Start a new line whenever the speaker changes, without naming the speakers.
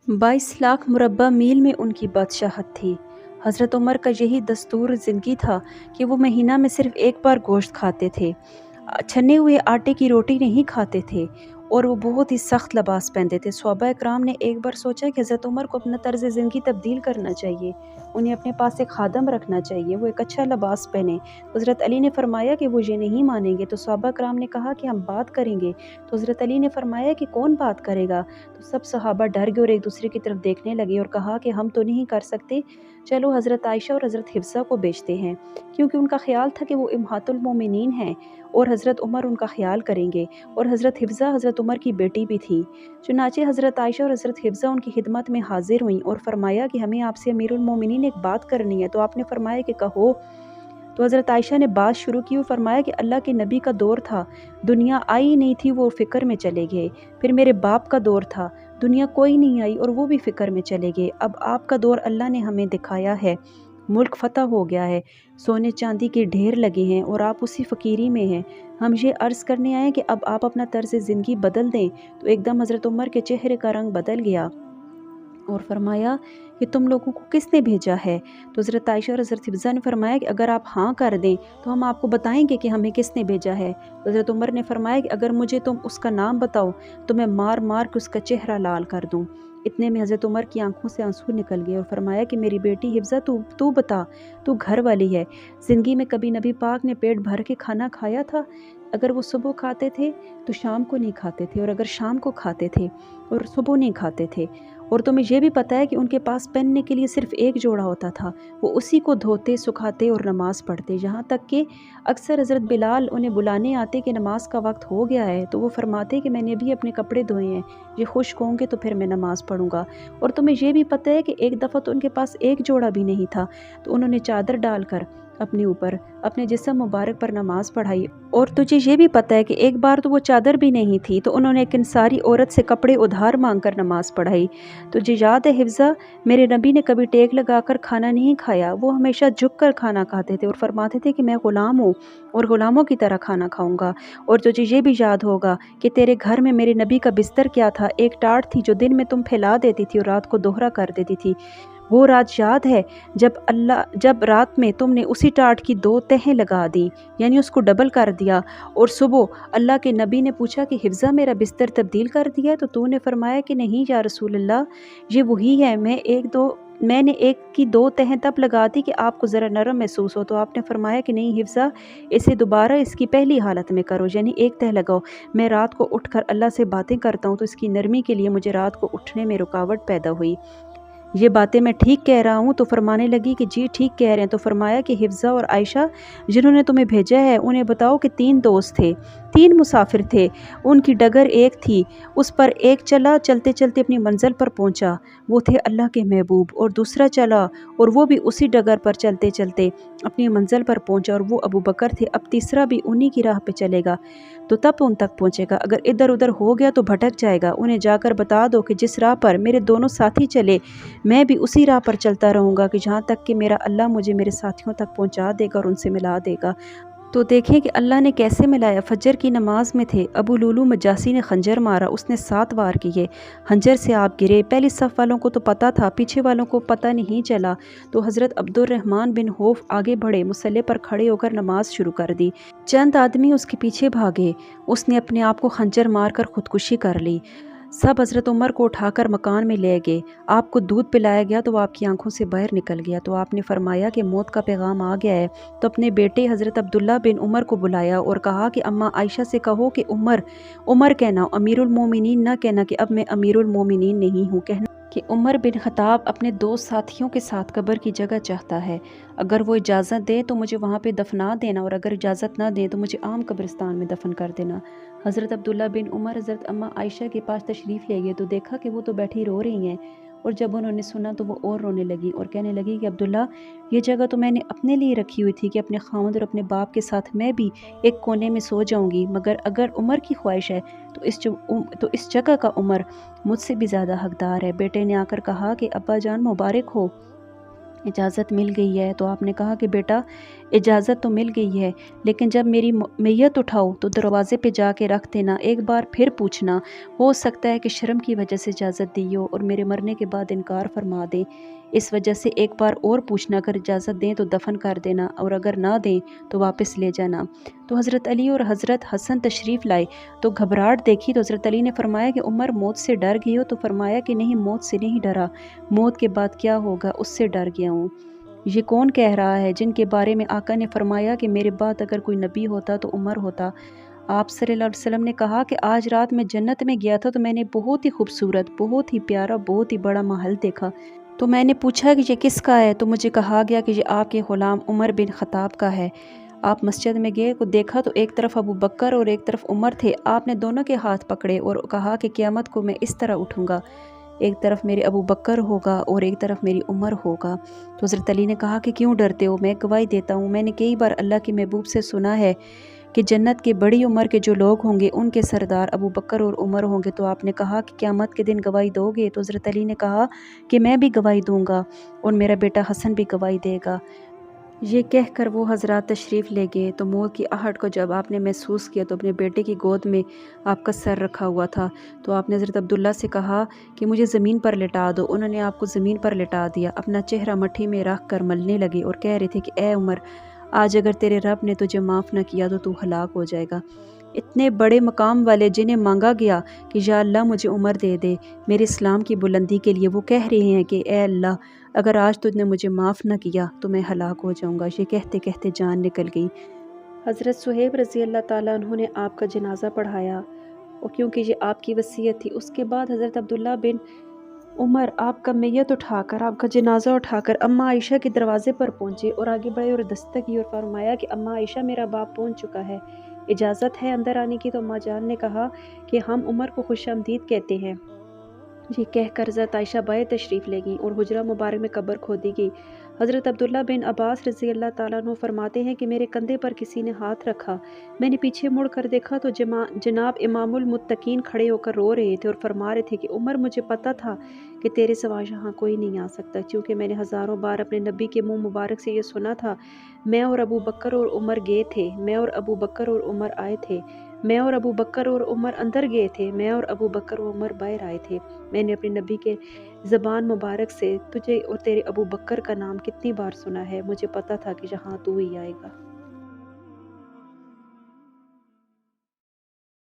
22 लाख मुरब्बा मील में उनकी बादशाहत थी। हज़रत उमर का यही दस्तूर ज़िंदगी था कि वो महीना में सिर्फ़ एक बार गोश्त खाते थे, छने हुए आटे की रोटी नहीं खाते थे और वो बहुत ही सख्त लिबास पहनते थे। सहाबा इकराम ने एक बार सोचा कि हज़रत उमर को अपना तर्ज़ ज़िंदगी तब्दील करना चाहिए, उन्हें अपने पास एक खादम रखना चाहिए, वो एक अच्छा लिबास पहने। तो हज़रत अली ने फरमाया कि वो ये नहीं मानेंगे। तो सहाबा इकराम ने कहा कि हम बात करेंगे। तो हज़रत अली ने फरमाया कि कौन बात करेगा? तो सब सहाबा डर गए और एक दूसरे की तरफ देखने लगे और कहा कि हम तो नहीं कर सकते, चलो हज़रत आयशा और हज़रत हिफ्सा को भेजते हैं, क्योंकि उनका ख्याल था कि वो उम्महातुल मोमिनीन हैं और हज़रत उमर उनका ख्याल करेंगे, और हज़रत हिफ्सा हज़रत उमर की बेटी भी थी। चुनांचे हज़रत आयशा और हज़रत हिफ्सा उनकी खिदमत में हाजिर हुईं और फरमाया कि हमें आपसे अमीरुल मोमिनीन एक बात करनी है। तो आपने फरमाया कि कहो। तो हज़रत आयशा ने बात शुरू की और फरमाया कि अल्लाह के नबी का दौर था, दुनिया आई ही नहीं थी, वो फ़िक्र में चले गए। फिर मेरे बाप का दौर था, दुनिया कोई नहीं आई और वो भी फ़िक्र में चले गए। अब आपका दौर अल्लाह ने हमें दिखाया है, मुल्क फ़तह हो गया है, सोने चांदी के ढेर लगे हैं और आप उसी फ़कीरी में हैं। हम ये अर्ज़ करने आए कि अब आप अपना तर्ज़ ज़िंदगी बदल दें। तो एकदम हज़रत उमर के चेहरे का रंग बदल गया और फरमाया कि तुम लोगों को किसने भेजा है? तो हज़रत आयशा और हज़रत हिफ्सा ने फरमाया कि अगर आप हाँ कर दें तो हम आपको बताएंगे कि हमें किसने भेजा है। तो हज़रत उमर ने फरमाया कि अगर मुझे तुम उसका नाम बताओ तो मैं मार मार के उसका चेहरा लाल कर दूँ। इतने में हज़रत उमर की आंखों से आंसू निकल गए और फरमाया कि मेरी बेटी हिफ्सा, तू तू बता, तू घर वाली है, ज़िंदगी में कभी नबी पाक ने पेट भर के खाना खाया था? अगर वो सुबह खाते थे तो शाम को नहीं खाते थे, और अगर शाम को खाते थे और सुबह नहीं खाते थे। और तुम्हें यह भी पता है कि उनके पास पहनने के लिए सिर्फ एक जोड़ा होता था, वो उसी को धोते, सुखाते और नमाज़ पढ़ते। यहाँ तक कि अक्सर हज़रत बिलाल उन्हें बुलाने आते कि नमाज का वक्त हो गया है, तो वो फरमाते कि मैंने अभी अपने कपड़े धोए हैं, ये खुश्क होंगे तो फिर मैं नमाज़ पढ़ूंगा। और तुम्हें यह भी पता है कि एक दफ़ा तो उनके पास एक जोड़ा भी नहीं था, तो उन्होंने चादर डालकर अपने ऊपर अपने जिस्म मुबारक पर नमाज पढ़ाई। और तुझे ये भी पता है कि एक बार तो वो चादर भी नहीं थी, तो उन्होंने एक अंसारी औरत से कपड़े उधार मांगकर नमाज पढ़ाई। तुझे याद है हिफ्सा, मेरे नबी ने कभी टेक लगाकर खाना नहीं खाया, वो हमेशा झुक कर खाना खाते थे और फरमाते थे कि मैं ग़ुलाम हूँ और ग़ुलामों की तरह खाना खाऊंगा। और तुझे ये भी याद होगा कि तेरे घर में मेरे नबी का बिस्तर क्या था? एक टाट थी जो दिन में तुम फैला देती थी और रात को दोहरा कर देती थी। वो रात याद है जब रात में तुमने उसी टाट की 2 तहें लगा दी, यानी उसको डबल कर दिया, और सुबह अल्लाह के नबी ने पूछा कि हिफ्सा मेरा बिस्तर तब्दील कर दिया? तो तूने फरमाया कि नहीं या रसूल अल्लाह, ये वही है, मैंने एक की 2 तहें तब लगा दी कि आपको ज़रा नरम महसूस हो। तो आपने फरमाया कि नहीं हिफ्सा, इसे दोबारा इसकी पहली हालत में करो, यानी एक तह लगाओ। मैं रात को उठकर अल्लाह से बातें करता हूँ तो इसकी नरमी के लिए मुझे रात को उठने में रुकावट पैदा हुई। ये बातें मैं ठीक कह रहा हूँ? तो फरमाने लगी कि जी ठीक कह रहे हैं। तो फरमाया कि हिफ्सा और आयशा जिन्होंने तुम्हें भेजा है उन्हें बताओ कि 3 दोस्त थे, 3 मुसाफिर थे, उनकी डगर एक थी, उस पर एक चला, चलते चलते अपनी मंजिल पर पहुँचा, वो थे अल्लाह के महबूब, और दूसरा चला और वो भी उसी डगर पर चलते चलते अपनी मंजिल पर पहुँचा और वो अबू बकर थे। अब तीसरा भी उन्हीं की राह पे चलेगा तो तब उन तक पहुँचेगा, अगर इधर उधर हो गया तो भटक जाएगा। उन्हें जाकर बता दो कि जिस राह पर मेरे दोनों साथी चले मैं भी उसी राह पर चलता रहूँगा कि जहाँ तक कि मेरा अल्लाह मुझे मेरे साथियों तक पहुँचा देगा और उनसे मिला देगा। तो देखें कि अल्लाह ने कैसे मिलाया। फजर की नमाज में थे, अबू लुलू मजासी ने खंजर मारा, उसने 7 वार किए, खंजर से आप गिरे। पहली सफ़ वालों को तो पता था, पीछे वालों को पता नहीं चला। तो हज़रत अब्दुर्रहमान बिन औफ आगे बढ़े, मुसल्ले पर खड़े होकर नमाज शुरू कर दी। चंद आदमी उसके पीछे भागे, उसने अपने आप को खंजर मार कर खुदकुशी कर ली। सब हज़रत उमर को उठाकर मकान में ले गए। आपको दूध पिलाया गया तो वो आपकी आंखों से बाहर निकल गया। तो आपने फरमाया कि मौत का पैगाम आ गया है। तो अपने बेटे हज़रत अब्दुल्ला बिन उमर को बुलाया और कहा कि अम्मा आयशा से कहो कि उमर कहना, अमीरुल मोमिनीन न कहना कि अब मैं अमीरुल मोमिनीन नहीं हूँ, कहना कि उमर बिन ख़त्ताब अपने 2 साथियों के साथ कब्र की जगह चाहता है। अगर वो इजाज़त दे तो मुझे वहाँ पे दफना देना, और अगर इजाज़त ना दे तो मुझे आम कब्रिस्तान में दफन कर देना। हज़रत अब्दुल्ला बिन उमर हज़रत अम्मा आयशा के पास तशरीफ़ ले गए तो देखा कि वो तो बैठी रो रही हैं, और जब उन्होंने सुना तो वो और रोने लगी और कहने लगी कि अब्दुल्ला, ये जगह तो मैंने अपने लिए रखी हुई थी कि अपने खामद और अपने बाप के साथ मैं भी एक कोने में सो जाऊंगी, मगर अगर उमर की ख्वाहिश है तो इस जगह का उमर मुझसे भी ज़्यादा हकदार है। बेटे ने आकर कहा कि अब्बा जान मुबारक हो, इजाज़त मिल गई है। तो आपने कहा कि बेटा इजाज़त तो मिल गई है, लेकिन जब मेरी मैयत उठाओ तो दरवाज़े पे जाके रख देना, एक बार फिर पूछना, हो सकता है कि शर्म की वजह से इजाज़त दी हो और मेरे मरने के बाद इनकार फरमा दें। इस वजह से एक बार और पूछना, अगर इजाज़त दें तो दफन कर देना और अगर ना दें तो वापस ले जाना। तो हज़रत अली और हज़रत हसन तशरीफ़ लाए तो घबराहट देखी तो हज़रत अली ने फरमाया कि उमर मौत से डर गई हो? तो फरमाया कि नहीं, मौत से नहीं डरा, मौत के बाद क्या होगा उससे डर गया हूँ। ये कौन कह रहा है जिनके बारे में आका ने फरमाया कि मेरे बाद अगर कोई नबी होता तो उमर होता। आप सल्लल्लाहु अलैहि वसल्लम ने कहा कि आज रात मैं जन्नत में गया था तो मैंने बहुत ही खूबसूरत, बहुत ही प्यारा, बहुत ही बड़ा महल देखा। तो मैंने पूछा कि ये किसका है? तो मुझे कहा गया कि ये आपके ग़ुलाम उमर बिन ख़त्ताब का है। आप मस्जिद में गए को देखा तो एक तरफ अबू बकर और एक तरफ उमर थे। आपने दोनों के हाथ पकड़े और कहा कि क़यामत को मैं इस तरह उठूँगा, एक तरफ मेरे अबू बकर होगा और एक तरफ मेरी उमर होगा। तो हज़रत अली ने कहा कि क्यों डरते हो? मैं गवाही देता हूँ, मैंने कई बार अल्लाह के महबूब से सुना है कि जन्नत के बड़ी उम्र के जो लोग होंगे उनके सरदार अबू बकर और उमर होंगे। तो आपने कहा कि क़यामत के दिन गवाही दोगे? तो हज़रत अली ने कहा कि मैं भी गवाही दूंगा और मेरा बेटा हसन भी गवाही देगा। ये कहकर वो हज़रात तशरीफ़ ले गए। तो मौत की आहट को जब आपने महसूस किया तो अपने बेटे की गोद में आपका सर रखा हुआ था। तो आपने हज़रत अब्दुल्ला से कहा कि मुझे ज़मीन पर लिटा दो। उन्होंने आपको ज़मीन पर लिटा दिया, अपना चेहरा मट्ठी में रख कर मलने लगे और कह रहे थे कि ए उमर, आज अगर तेरे रब ने तुझे माफ़ न किया तो तू हलाक हो जाएगा। इतने बड़े मकाम वाले जिन्हें मांगा गया कि या अल्लाह मुझे उमर दे दे मेरे इस्लाम की बुलंदी के लिए, वो कह रहे हैं कि ए अल्लाह, अगर आज तुझने मुझे माफ़ न किया तो मैं हलाक हो जाऊँगा। ये कहते कहते जान निकल गई। हज़रत सुहेब रज़ी अल्लाह ताला अन्हु ने आपका जनाजा पढ़ाया और क्योंकि ये आपकी वसीयत थी। उसके बाद हज़रत अब्दुल्ला बिन उमर आपका मैयत उठाकर, आपका जनाजा उठाकर अम्मा आयशा के दरवाज़े पर पहुँचे और आगे बढ़े और दस्तक की और फरमाया कि अम्मा आयशा, मेरा बाप पहुँच चुका है, इजाज़त है अंदर आने की। तो अम्मा जान ने कहा कि हम उमर को खुशामदीद कहते हैं। ये कहकर हज़रत आयशा बाहर तशरीफ़ ले गईं और हुजरा मुबारक में कब्र खोदी गई। हज़रत अब्दुल्ला बिन अब्बास रज़ी अल्लाह ताला अन्हु फरमाते हैं कि मेरे कंधे पर किसी ने हाथ रखा। मैंने पीछे मुड़ कर देखा तो जनाब इमामुल मुत्तकीन खड़े होकर रो रहे थे और फरमा रहे थे कि उमर, मुझे पता था कि तेरे सिवा यहाँ कोई नहीं आ सकता, क्योंकि मैंने हज़ारों बार अपने नबी के मुँह मुबारक से ये सुना था। मैं और अबू बकर और उमर गए थे, मैं और अबू बकर और उमर आए थे, मैं और अबू बकर और उमर अंदर गए थे, मैं और अबू बकर और उमर बाहर आए थे। मैंने अपने नबी के ज़बान मुबारक से तुझे और तेरे अबू बकर का नाम कितनी बार सुना है। मुझे पता था कि यहाँ तू ही आएगा।